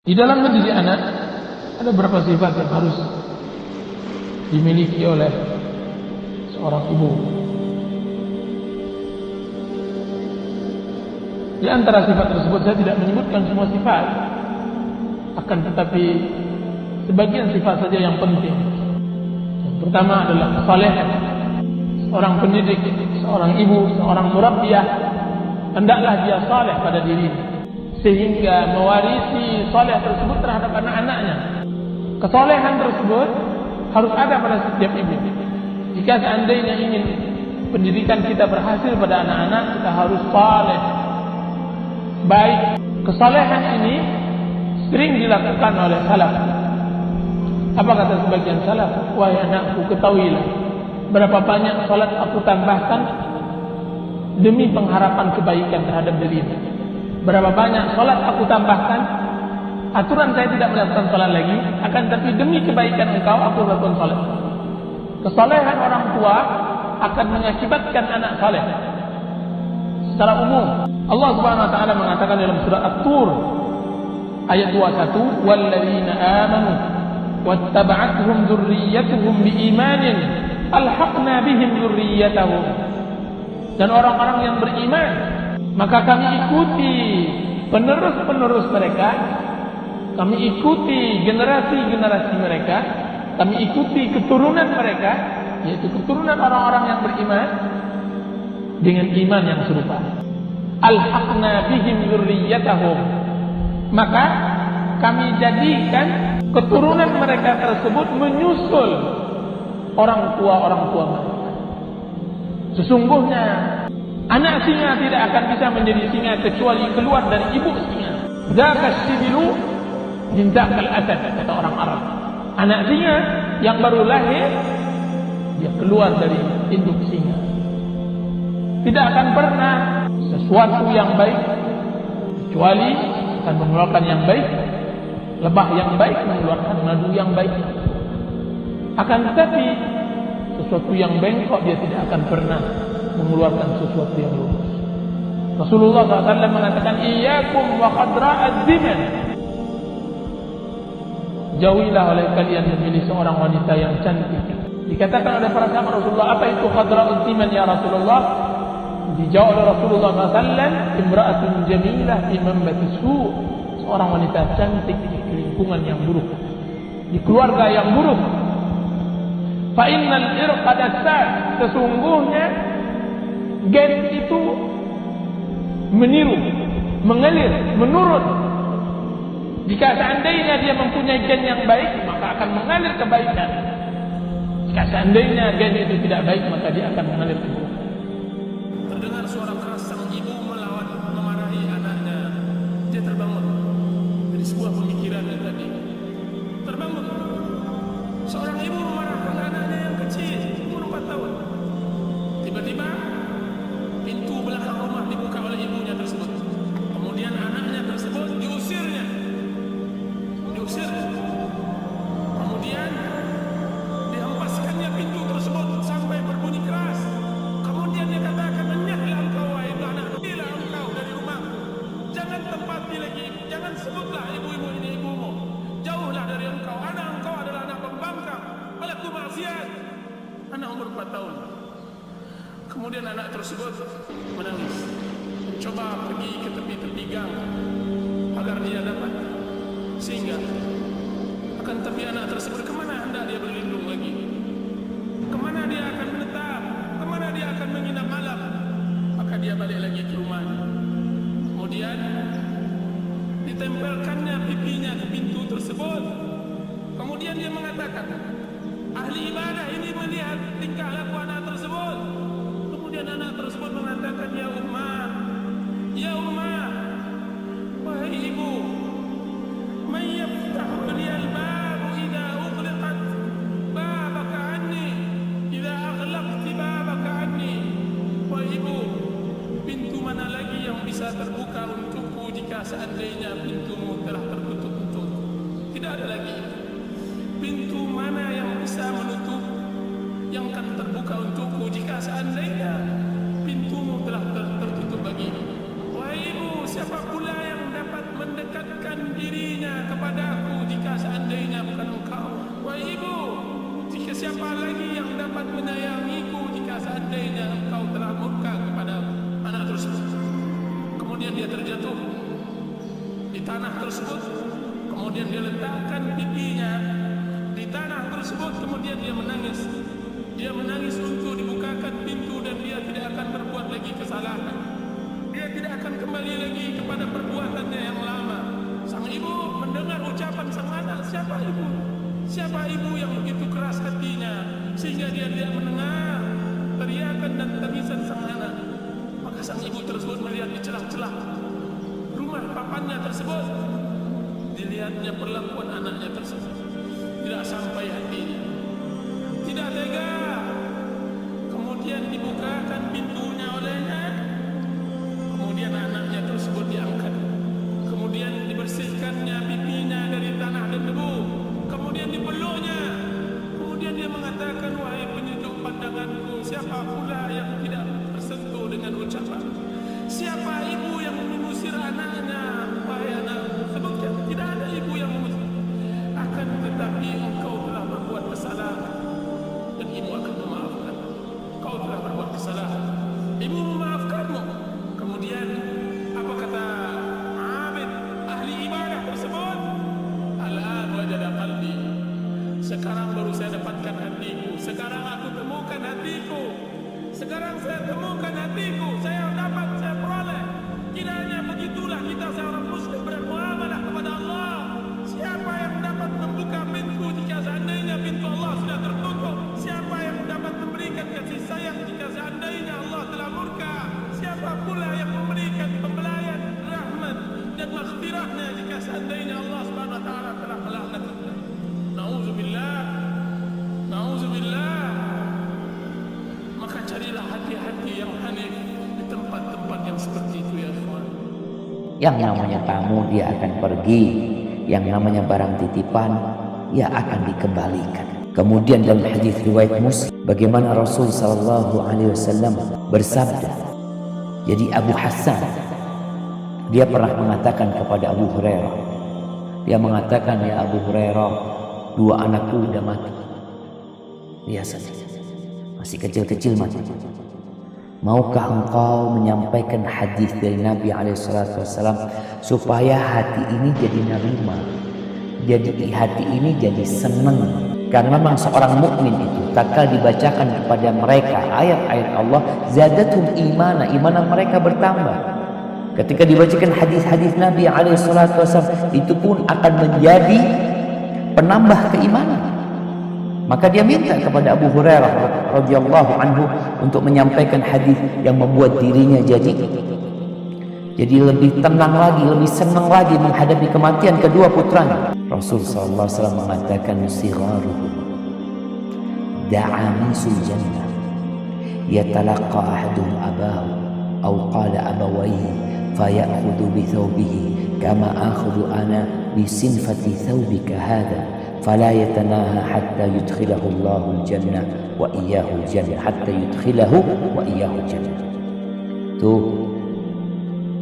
Di dalam mendidik anak ada beberapa sifat yang harus dimiliki oleh seorang ibu. Di antara sifat tersebut saya tidak menyebutkan semua sifat, akan tetapi sebagian sifat saja yang penting. Yang pertama adalah kesalehan. Seorang pendidik, seorang ibu, seorang murabbiyah, hendaklah dia saleh pada dirinya, sehingga mewarisi saleh tersebut terhadap anak-anaknya. Kesalehan tersebut harus ada pada setiap ibu. Jika seandainya ingin pendidikan kita berhasil pada anak-anak, kita harus saleh, baik. Kesalehan ini sering dilakukan oleh salaf. Apa kata sebagian salaf? Wahai anakku, ketahuilah berapa banyak salat aku tambahkan demi pengharapan kebaikan terhadap dirimu. Berapa banyak salat aku tambahkan, aturan saya tidak melakukan salat lagi, akan tapi demi kebaikan engkau aku lakukan salat. Kesalehan orang tua akan mengakibatkan anak saleh. Secara umum, Allah Subhanahu wa taala mengatakan dalam surah At-Tur ayat 21, "Walladzina amanu wattaba'atuhum dzurriyyatuhum biimanin alhaqna bihim dzurriyyatahum." Dan orang-orang yang beriman, maka kami ikuti penerus-penerus mereka, kami ikuti generasi-generasi mereka, kami ikuti keturunan mereka, yaitu keturunan orang-orang yang beriman dengan iman yang serupa. Alhaqna bihim dzurriyyatahum, maka kami jadikan keturunan mereka tersebut menyusul orang tua mereka. Sesungguhnya anak singa tidak akan bisa menjadi singa kecuali keluar dari ibu singa. Zakas sibilu min zakal asad, kata orang Arab. Anak singa yang baru lahir, dia keluar dari induk singa. Tidak akan pernah sesuatu yang baik kecuali akan mengeluarkan yang baik. Lebah yang baik mengeluarkan madu yang baik. Akan tetapi sesuatu yang bengkok dia tidak akan pernah mengeluarkan sesuatu yang lurus. Rasulullah SAW mengatakan, "Iyyakum wa khadra'ad diman." Jauhilah oleh kalian memilih seorang wanita yang cantik. Dikatakan oleh para sahabat Rasulullah, apa itu khadra'ud diman ya Rasulullah? Dijawab oleh Rasulullah SAW, "Imra'atun jamilah fi manbatis su'." Seorang wanita cantik di lingkungan yang buruk, di keluarga yang buruk. Fa innal irqa dasar, sesungguhnya gen itu meniru, mengalir, menurun. Jika seandainya dia mempunyai gen yang baik, maka akan mengalir kebaikan. Jika seandainya gen itu tidak baik, maka dia akan mengalir keburukan. Terdengar suara keras sang ibu melawan memarahi anaknya. Dia terbangun dari sebuah pemikiran yang tadi. Terbangun. Seorang ibu memarahkan anaknya yang kecil, umur 4 tahun. Tiba-tiba pintu belakang rumah dibuka oleh ibunya tersebut. Kemudian anaknya tersebut diusirnya. Kemudian dihempaskannya pintu tersebut sampai berbunyi keras. Kemudian dia katakan, "Enyahlah engkau wahai anak, pergilah engkau dari rumahku. Jangan tempati lagi, jangan sebutlah ibu-ibu ini ibumu. Jauhlah dari engkau adalah anak pembangkang, pelaku maksiat." Anak umur 4 tahun. Kemudian anak tersebut menangis, mencoba pergi ke tepi-tepi gang agar dia dapat singgah. Akan tapi anak tersebut, kemana hendak dia berlindung lagi? Kemana dia akan menetap? Kemana dia akan menginap malam? Maka dia balik lagi ke rumah. Kemudian ditempelkannya pipinya ke pintu tersebut. Kemudian dia mengatakan, ahli ibadah ini melihat tingkah laku anak tersebut. Kemudian anak tersebut mengatakan, "Ya Ummah, wahai ibu, man yaftahu liyal bab idza ughliqat babaka anni, idza aghlaqti babaka anni." Wahai ibu, pintu mana lagi yang bisa terbuka untukku jika seandainya pintumu telah tertutup untukku? Tidak ada lagi. Pintu mana yang bisa menutup, yang akan terbuka untukku jika seandainya pintumu telah tertutup bagiku? Wahai ibu, siapa pula yang dapat mendekat Wahai ibu, jika siapa lagi yang dapat menyayangiku jika seandainya engkau telah murka kepada anak tersebut. Kemudian dia terjatuh di tanah tersebut, kemudian dia letakkan pipinya di tanah tersebut, kemudian dia menangis. Dia menangis untuk dibukakan pintu dan dia tidak akan berbuat lagi kesalahan. Dia tidak akan kembali lagi kepada perbuatannya yang lama. Sang ibu mendengar ucapan sang anak, siapa ibu? Siapa ibu yang begitu keras hatinya sehingga dia tidak mendengar teriakan dan tangisan sang anak? Maka sang ibu tersebut melihat di celah-celah rumah papannya tersebut. Dilihatnya perlakuan anaknya tersebut, tidak sampai hatinya, tidak tega. Kemudian dibukakan pintunya olehnya. Kemudian anaknya tersebut diangkat. Kemudian dibersihkannya pipinya dari tanah dan debu. Kemudian dipeluknya. Kemudian dia mengatakan, wahai penyejuk pandanganku, siapa pula yang tidak tersentuh dengan ucapan? Siapa ibu yang mengusir anaknya? Wahai anakku, sebutkan, tidak ada ibu yang mengusir. Akan tetapi engkau telah berbuat kesalahan dan ibu akan memaafkan. Kau telah berbuat kesalahan, ibu memaafkanmu. Kemudian apa kata abid ahli ibadah tersebut? Al-an wajada qalbi. Sekarang baru saya dapatkan hatiku. Sekarang aku temukan hatiku. Sekarang saya temukan hatiku. Saya dapat, saya peroleh. Tidak hanya begitulah kita seorang muslim bermuamalah kepada Allah. Siapa yang dapat membuka pintu jika seandainya pintu Allah sudah tertutup? Siapa yang dapat memberikan kasih sayang jika seandainya Allah telah murka? Siapa pula yang memberikan pembelayan, rahmat dan maghfirahnya jika seandainya Allah Subhanahu wa taala telah melaknatnya? Nauzubillah. Nauzubillah. Maka carilah hati-hati yang hanif di tempat-tempat yang seperti itu ya ikhwan. Yang namanya tamu dia akan pergi, yang namanya barang titipan ia akan dikembalikan. Kemudian dalam hadis riwayat Muslim, bagaimana Rasul sallallahu alaihi wasallam bersabda. Jadi Abu Hassan dia pernah mengatakan kepada Abu Hurairah. Dia mengatakan, ya Abu Hurairah, 2 anakku sudah mati. Biasa, masih kecil-kecil mati. Maukah engkau menyampaikan hadis dari Nabi SAW supaya hati ini jadi nerima, jadi hati ini jadi senang? Karena memang seorang mukmin itu tatkala dibacakan kepada mereka ayat-ayat Allah, zadatum imana, iman mereka bertambah. Ketika dibacakan hadis-hadis Nabi SAW, itu pun akan menjadi penambah keimanan. Maka dia minta kepada Abu Hurairah radhiyallahu anhu untuk menyampaikan hadis yang membuat dirinya jadi lebih tenang lagi, lebih senang lagi menghadapi kematian kedua putranya. Rasul sallallahu alaihi wasallam mengatakan, sigharuhu da'amisul jannah yatalaqa ahaduhum abahu aw qala abawayhi fayakhudhu bi thawbihi kama akhudhu ana bi sinfati thawbika hadha fala yatanaha hatta yudkhilahu Allahul jannah wa iyyahul jannah, hatta yudkhilahu wa iyyahul jannah. Tuh,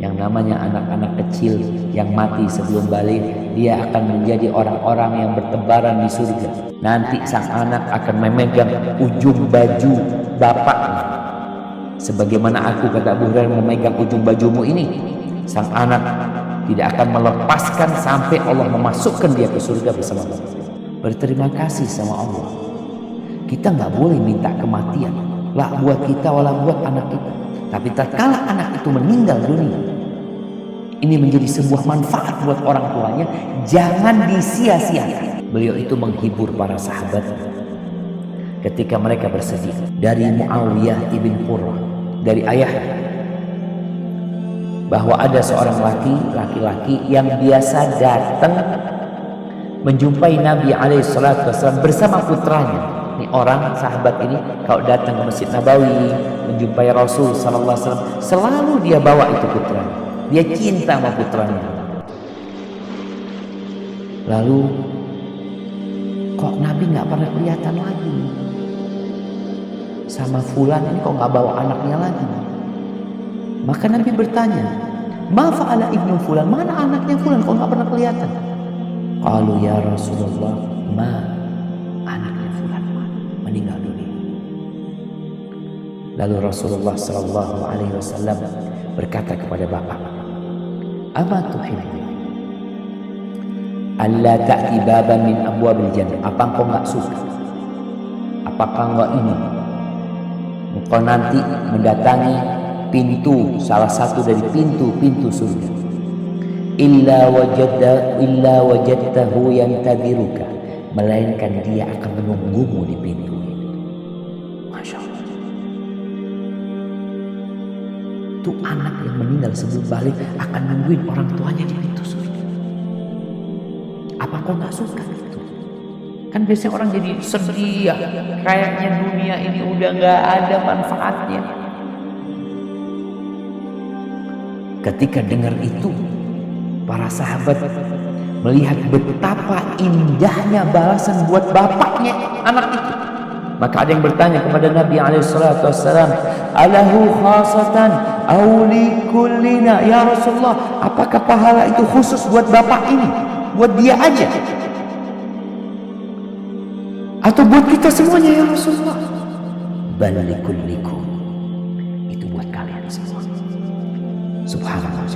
yang namanya anak-anak kecil yang mati sebelum balik, dia akan menjadi orang-orang yang bertebaran di surga. Nanti sang anak akan memegang ujung baju bapaknya, sebagaimana aku, kata Abu Hurairah, memegang ujung bajumu ini. Sang anak tidak akan melepaskan sampai Allah memasukkan dia ke surga bersama bapak. Berterima kasih sama Allah. Kita nggak boleh minta kematian, lah buat kita wala buat anak kita. Tapi tatkala anak itu meninggal dunia, ini menjadi sebuah manfaat buat orang tuanya, jangan disia-siakan. Beliau itu menghibur para sahabat ketika mereka bersedih. Dari Muawiyah ibn Qurrah, dari ayahnya, bahwa ada seorang laki-laki yang biasa datang menjumpai Nabi SAW bersama putranya. Ini orang sahabat ini kalau datang ke Masjid Nabawi menjumpai Rasul SAW, selalu dia bawa itu putranya. Dia cinta sama putranya. Lalu kok Nabi nggak pernah kelihatan lagi sama Fulan ini, kok nggak bawa anaknya lagi? Maka Nabi bertanya, ma fa'ala ibnu Fulan, mana anaknya Fulan, kok nggak pernah kelihatan? Qalu ya Rasulullah, ma Lalu Rasulullah sallallahu alaihi wasallam berkata kepada bapak, "Ama tuhibbu alla ta'ti baban min abwabil jannah?" Apa engkau enggak suka? Apakah enggak ini engkau nanti mendatangi pintu, salah satu dari pintu-pintu surga, illa wajadtahu yantadiruka, melainkan dia akan menunggumu di pintu. Masya Allah. Itu anak yang meninggal sebelum balik akan nungguin orang tuanya di pintu surga. Apa kau nggak suka itu? Kan biasanya orang jadi sedih ya, kayaknya dunia ini udah nggak ada manfaatnya. Ketika dengar itu, para sahabat melihat betapa indahnya balasan buat bapaknya anak itu. Maka ada yang bertanya kepada Nabi SAW, "Alahu khasatan aw likullina ya Rasulullah?" Apakah pahala itu khusus buat bapak ini, buat dia aja, atau buat kita semuanya ya Rasulullah? Bal likullikum, itu buat kalian semua. Subhanallah.